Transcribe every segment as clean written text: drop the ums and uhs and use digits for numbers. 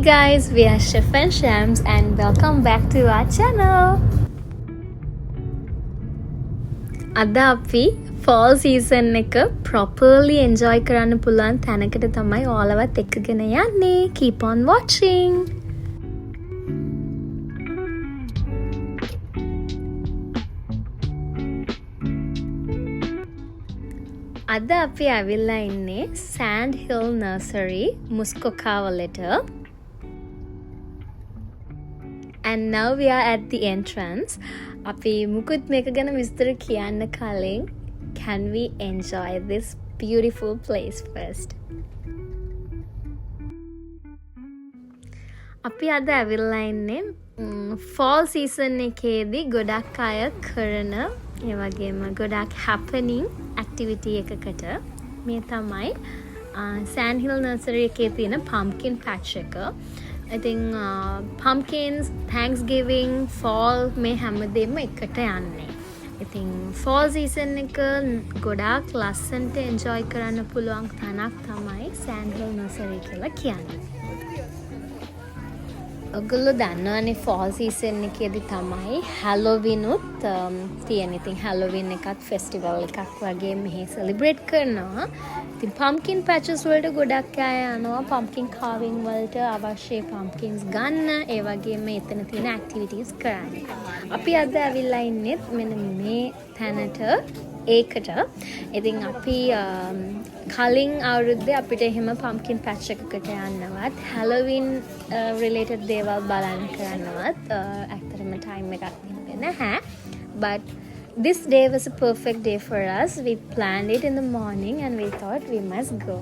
guys, we are Chef and Shams and welcome back to our channel. අද අපි fall season එක properly enjoy කරන්න පුළුවන් තැනකට තමයි ඔයාලවත් එක්කගෙන යන්නේ. Keep on watching. අද අපි ඇවිල්ලා ඉන්නේ Sand Hill Nursery Muskoka වලට. And now we are at the entrance. අපි මුකුත් මේක ගැන විස්තර කියන්න කලින් can we enjoy this beautiful place first? අපි අද ඇවිල්ලා ඉන්නේ fall season එකේදී ගොඩක් අය කරන ඒ වගේම ගොඩක් happening activity එකකට. මේ තමයි Sand Hill Nursery එකේ තියෙන pumpkin patch එක. I think pumpkins, Thanksgiving, fall මේ හැමදේම එකට යන්නේ. I think fall season එක ගොඩාක් ලස්සනට enjoy කරන්න පුළුවන් තැනක් තමයි Sand Hill Nursery කියලා කියන්නේ. ඔගොල්ලෝ දන්නවනේ fall season එකේදී තමයි Halloween උත් තියෙන. ඉතින් Halloween එකත් festival එකක් වගේ මෙහි celebrate කරනවා. ඉතින් pumpkin patches වලට ගොඩක් අය යනවා pumpkin carving වලට අවශ්‍ය pumpkins ගන්න. ඒ වගේම එතන තියෙන activities කරන්න. අපි අද ඇවිල්ලා ඉන්නේ මෙන්න මේ තැනට ඒකට. ඉතින් අපි කලින් අවුරුද්දේ අපිට එහෙම pumpkin patch එකකට යන්නවත් Halloween related දේවල් බලන්න කරන්නවත් ඇත්තටම time එකක් තිබ්බේ නැහැ. But this day was a perfect day for us. We planned it in the morning and we thought we must go.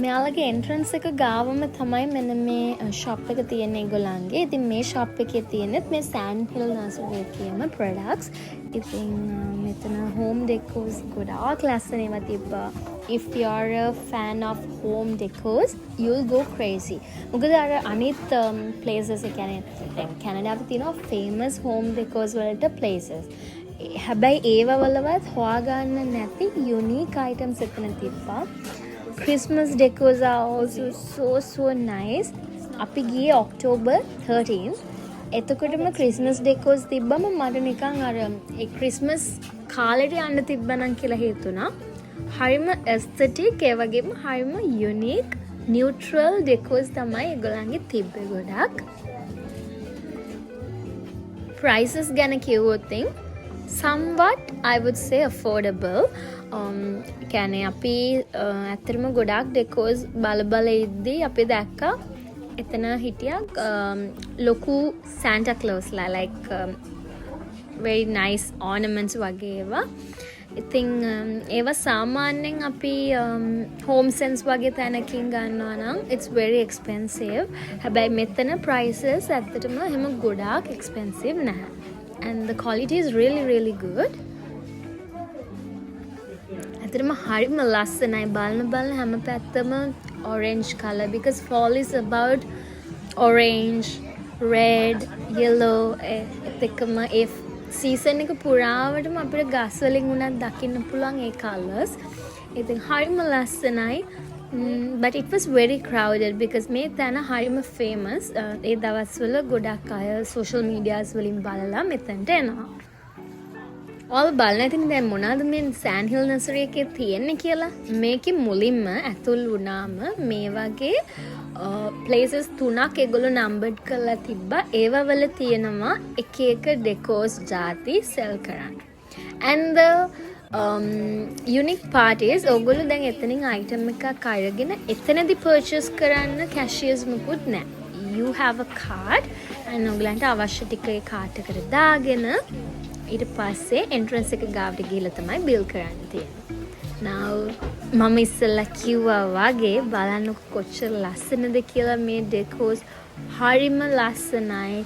මෙයාලගේ entrance එක ගාවම තමයි මෙන්න මේ shop එක තියෙන්නේ ඒගොල්ලන්ගේ. ඉතින් මේ shop එකේ තියෙනෙත් මේ Sand Hill Nursery එකේම products. ඉතින් මෙතන home decors ගොඩාක් ලස්සන ඒවා තිබ්බා. If you are a fan of home decors, you'll go crazy. මොකද අර අනිත් places ඒ කියන්නේ දැන් කැනඩාවේ තියෙනවා famous home decors වලට places. හැබැයි ඒව වලවත් හොයාගන්න නැති unique items එතන තිබ්බා. Christmas decors are also so nice. අපි ගියේ October 13th. එතකොටම Christmas decors තිබ්බම මට නිකන් අර ඒ Christmas කාලෙට යන්න තිබ්බනම් කියලා හිතුණා. හරිම aesthetic ඒ වගේම හරිම unique neutral decors තමයි ඒගොල්ලන්ගේ තිබ්බේ ගොඩක්. Prices ගැන කිව්වොත් somewhat I would say affordable. කියන්නේ අපි ඇත්තටම ගොඩාක් decors බල ඉද්දී අපි දැක්කා එතන හිටියා ලොකු Santa Claus ලා like very nice ornaments වගේ ඒවා. ඉතින් ඒවා සාමාන්‍යයෙන් අපි home sense වගේ තැනකින් ගන්නවා නම් it's very expensive. හැබැයි මෙතන prices ඇත්තටම එහෙම ගොඩාක් expensive නැහැ. And the quality is really good. ඇත්තටම හරිම ලස්සනයි බලන හැම පැත්තම orange color because fall is about orange, red, yellow එකම ඒ season එක පුරාවටම අපිට ගස් වලින් උනත් දකින්න පුළුවන් ඒ colors. ඉතින් හරිම ලස්සනයි. But it was very crowded because මේ තැන හරිම famous. ඒ දවස්වල ගොඩක් අය social medias වලින් බලලා මෙතනට එනවා. ඔයාලා බලන්න ඉතින් දැන් මොනවාද මේ Sand Hill Nursery එකේ තියෙන්නේ කියලා. මේකේ මුලින්ම ඇතුල් වුණාම මේ වගේ places තුනක් ඒගොල්ලෝ numbered කරලා තිබ්බා. ඒව වල තියෙනවා එක එක decors ಜಾති sell කරන්න. And the unique part is ඕගොල්ලෝ දැන් එතනින් item එකක් අරගෙන එතනදී purchase කරන්න cashiers මුකුත් නැහැ. You have a card and ඕගලන්ට අවශ්‍ය ටික ඒ card එකට දාගෙන ඊට පස්සේ entrance එක ගාවට ගිහලා තමයි bill කරන්න තියෙන්නේ. Now මම ඉස්සෙල්ලා කිව්වා වගේ බලන්න කොච්චර ලස්සනද කියලා මේ decors හරිම ලස්සනයි.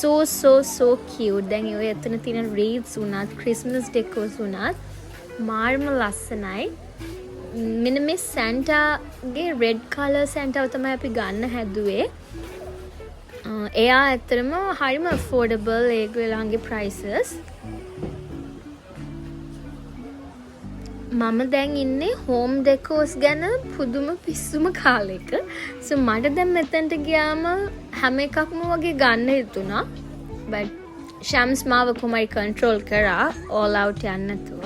So cute. දැන් ඔය එතන තියෙන wreaths උනත් Christmas decors උනත් මාර්ම ලස්සනයි. මෙන්න මේ Santaගේ red color Santa තමයි අපි ගන්න හැදුවේ. එයා ඇත්තටම හරිම affordable ඒගොල්ලන්ගේ prices. මම දැන් ඉන්නේ හෝම් ඩෙකෝස් ගැන පුදුම පිස්සුම කාලෙක. සෝ මට දැන් මෙතනට ගියාම හැම එකක්ම වගේ ගන්න හිතුණා. but ශම්ස් මාව කොහොමයි කන්ට්‍රෝල් කරා all out යන්න නැතුව.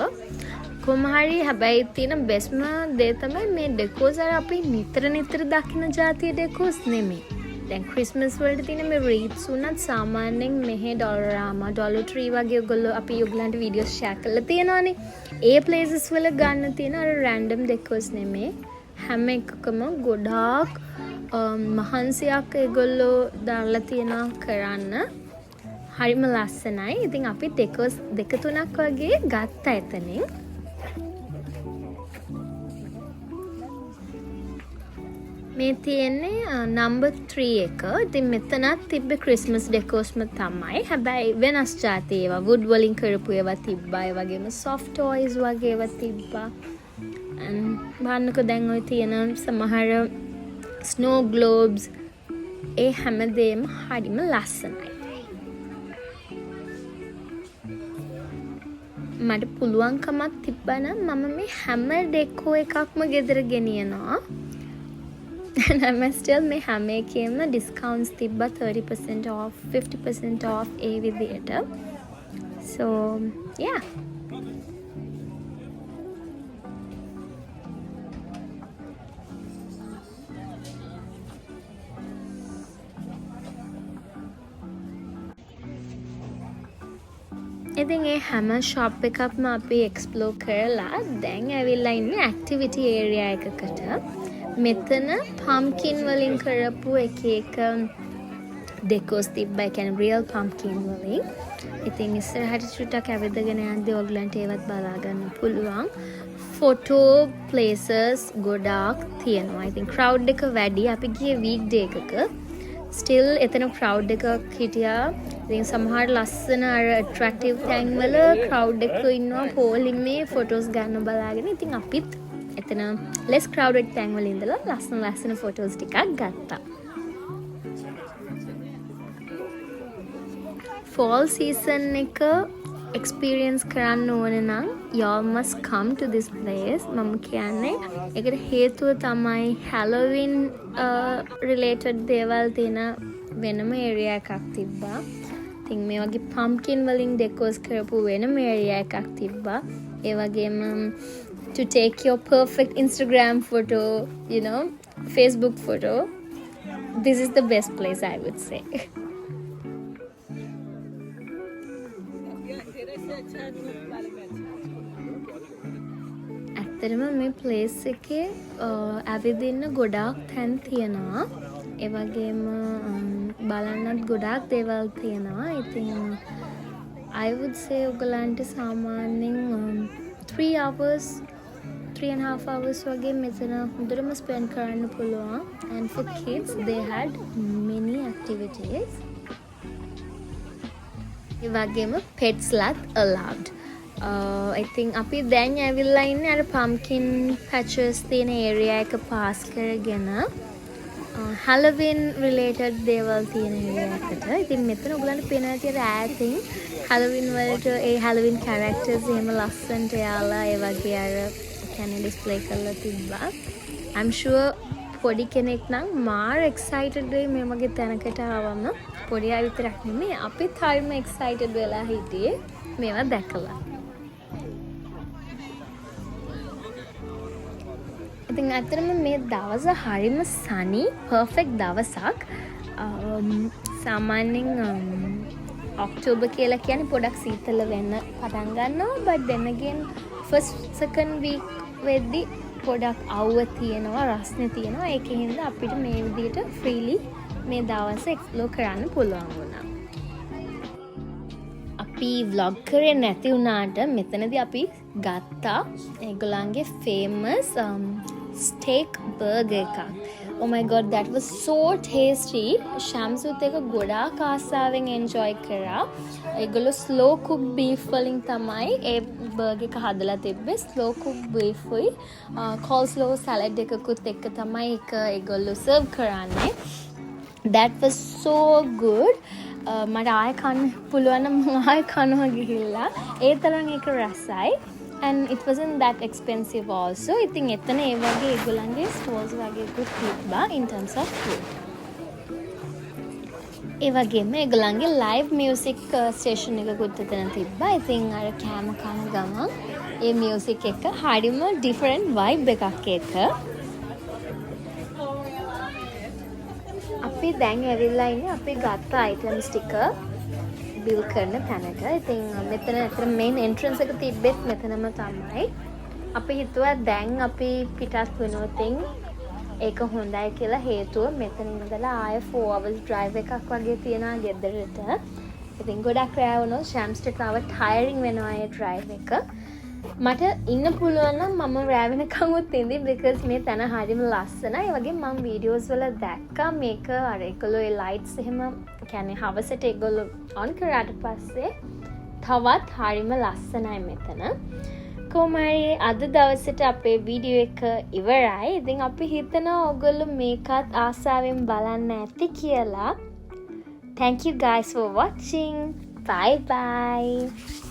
කොහොමහරි හැබැයි තියෙන බෙස්ම දේ තමයි මේ ඩෙකෝස් අර අපි නිතර දකින්න જાතිය ඩෙකෝස් නෙමෙයි. දැන් ක්‍රිස්මස් වලට තියෙන මේ රීත්ස් උනත් සාමාන්‍යයෙන් මෙහෙ ඩොලරාමා ඩොලර් ට්‍රී වගේ ඔයගොල්ලෝ අපි ඔයගලන්ට වීඩියෝස් ෂෙයා කරලා තියෙනවානේ. ඒ ප්ලේසස් වල ගන්න තියෙන අර රැන්ඩම් ඩෙකෝස් නෙමෙයි. හැම එකකම ගොඩාක් මහන්සියක් ඒගොල්ලෝ දාලා තියෙනවා කරන්න. හරිම ලස්සනයි. ඉතින් අපි ඩෙකෝස් දෙක තුනක් වගේ ගත්තා එතනින්. මේ තියෙන්නේ නම්බර් 3 එක. ඉතින් මෙතනත් තිබ්බේ ක්‍රිස්මස් ඩෙකෝස්ම තමයි. හැබැයි වෙනස් જાති ඒවා වුඩ් වලින් කරපු ඒවා තිබ්බා. ඒ වගේම soft toys වගේ ඒවා තිබ්බා. බලන්නකෝ දැන් ඔය තියෙන සමහර snow globes ඒ හැමදේම හරිම ලස්සනයි. මට පුළුවන්කමක් තිබ්බනම් මම මේ හැම ඩෙකෝ එකක්ම ගෙදර ගෙනියනවා. and I'm still මේ හැම එකේම discounts තිබ්බා 30% off 50% off ඒ විදියට. so yeah. ඉතින් ඒ හැම ෂොප් එකක්ම අපි එක්ස්ප්ලෝර් කරලා දැන් ඇවිල්ලා ඉන්නේ ඇක්ටිවිටි ඒරියා එකකට. මෙතන පම්කින් වලින් කරපු එක ඩෙකෝස් තිබ්බා. ඒ කියන්නේ රියල් පම්කින් වලින්. ඉතින් ඉස්සරහට චුට්ටක් ඇවිදගෙන යද්දී ඔයගලන්ට ඒවත් බලා ගන්න පුළුවන්. ෆොටෝ ප්ලේසස් ගොඩාක් තියෙනවා. ඉතින් ක්‍රවුඩ් එක වැඩි. අපි ගියේ වීක් ඩේ එකක. ස්ටිල් එතන ක්‍රවුඩ් එකක් හිටියා. ඉතින් සමහර ලස්සන අර ඇට්‍රැක්ටිව් තැන් වල ක්‍රවුඩ් එක ඉන්නවා පෝලින් මේ ෆොටෝස් ගන්න බලාගෙන. ඉතින් අපිත් එතන less crowded තැන් වල ඉඳලා ලස්සන ෆොටෝස් ටිකක් ගත්තා. fall season එක experience කරන්න ඕන නම් y'all must come to this place. මම කියන්නේ ඒකට හේතුව තමයි Halloween related දේවල් තියෙන වෙනම area එකක් තිබ්බා. ඉතින් මේ වගේ pumpkin වලින් decors කරපු වෙනම area එකක් තිබ්බා. ඒ වගේම to take your perfect Instagram photo, you know, Facebook photo. This is the best place, I would say. ඇත්තටම මේ ප්ලේස් එකේ ඇවිදින්න ගොඩාක් තැන් තියෙනවා. ඒ වගේම බලන්නත් ගොඩාක් දේවල් තියෙනවා. ඉතින් I would say ඔයගලන්ට සාමාන්‍යයෙන් 3.5 hours වගේ මෙතන හොඳටම ස්පෙන්ඩ් කරන්න පුළුවන්. And for kids they had many activities. ඒ වගේම pets lat allowed. I think අපි දැන් ඇවිල්ලා ඉන්නේ අර pumpkin patches තියෙන area එක pass කරගෙන Halloween related දේවල් තියෙන area එකට. ඉතින් මෙතන ඔයගලන්ට පේනවා ඇති අර ඈතින් Halloween වලට ඒ Halloween characters එහෙම ලස්සනට යාලා ඒ වගේ අර කියන්නේ display කරලා තිබ්බා. I'm sure පොඩි කෙනෙක් නම් මාර excited වෙයි මේ වගේ තැනකට ආවම. පොඩි අය විතරක් නෙමෙයි අපිත් හරිම excited වෙලා හිටියේ මේවා දැකලා. ඉතින් අතරම මේ දවස හරිම sunny perfect දවසක්. සාමාන්‍යයෙන් ඔක්ටෝබර් කියලා කියන්නේ පොඩක් සීතල වෙන්න පටන් ගන්නවා. but then again first second week වෙද්දි පොඩක් අවුව තියෙනවා රස්නේ තියෙනවා. ඒකෙන් හින්දා අපිට මේ විදිහට freely මේ දවස explore කරන්න පුළුවන් වුණා. අපි vlog කරේ නැති වුණාට මෙතනදී අපි ගත්තා ඒගොල්ලන්ගේ famous steak burger එකක්. Oh my god, that was so tasty. Shamsuth එක ගොඩාක් ආසාවෙන් enjoy කරා. ඒගොල්ලෝ slow cook beef වලින් තමයි ඒ burger එක හදලා තිබ්බේ. slow cook beef උයි coleslaw salad එකකුත් එක්ක තමයි ඒක ඒගොල්ලෝ serve කරන්නේ. That was so good. මට ආයෙ කන්න පුළුවන් නම් ආයෙ කනවා ගිහිල්ලා. ඒ තරම් ඒක රසයි. and it wasn't that expensive also. ඉතින් එතන ඒ වගේ ඒගොල්ලන්ගේ stores වගේකුත් තිබ්බා in terms of food. ඒ වගේම ඒගොල්ලන්ගේ live music station එකකුත් එතන තිබ්බා. ඉතින් අර කෑම කන ගමන් ඒ music එක හරිම different vibe එකක් ඒක. අපි දැන් ඇවිල්ලා ඉන්නේ අපි ගත්ත items ටික බිල් කරන තැනට. ඉතින් මෙතන අතර මේන් එන්ට්‍රන්ස් එක තිබ්බෙත් මෙතනම තමයි. අපි හිතුවා දැන් අපි පිටත් වෙනොත් ඒක හොඳයි කියලා. හේතුව මෙතන ඉඳලා ආය 4 hours drive එකක් වගේ තියෙනවා ගෙදරට. ඉතින් ගොඩක් රෑ වුණොත් ශැම්ස්ට තව tiring වෙනවා ඒ drive එක. මට ඉන්න පුළුවන් නම් මම රෑ වෙනකන් උත් ඉඳි because මේ තැන හරිම ලස්සනයි. ඒ වගේ මම වීඩියෝස් වල දැක්කා මේක අර ඒගොල්ලෝ ඒ ලයිට්ස් එහෙම කියන්නේ හවසට ඒගොල්ලෝ on කරාට පස්සේ තවත් හරිම ලස්සනයි මෙතන. කොහොමයි අද දවසට අපේ වීඩියෝ එක ඉවරයි. ඉතින් අපි හිතනවා ඔයගොල්ලෝ මේකත් ආසාවෙන් බලන්න ඇති කියලා. Thank you guys for watching. Bye bye.